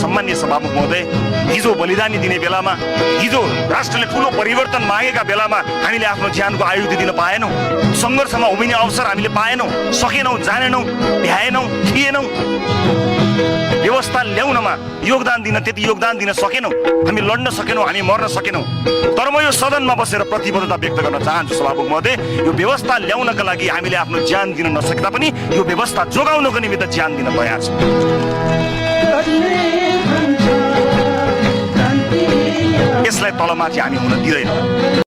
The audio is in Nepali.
सम्माननीय सभामुख महोदय, हिजो बलिदानी दिने बेलामा, हिजो राष्ट्रले ठुलो परिवर्तन मागेका बेलामा हामीले आफ्नो ज्यानको आयुध दिन पाएनौँ, सङ्घर्षमा उभिने अवसर हामीले पाएनौँ, सकेनौँ, जानेनौँ, भ्याएनौँ, थिएनौँ। व्यवस्था ल्याउनमा योगदान दिन त्यति योगदान दिन सकेनौँ, हामी लड्न सकेनौँ, हामी मर्न सकेनौँ। तर म यो सदनमा बसेर प्रतिबद्धता व्यक्त गर्न चाहन्छु सभामुख महोदय, यो व्यवस्था ल्याउनका लागि हामीले आफ्नो ज्यान दिन नसके तापनि यो व्यवस्था जोगाउनको निमित्त ज्यान दिन तयार छौँ। यसलाई तलमाथि हामी हुन दिँदैनौँ।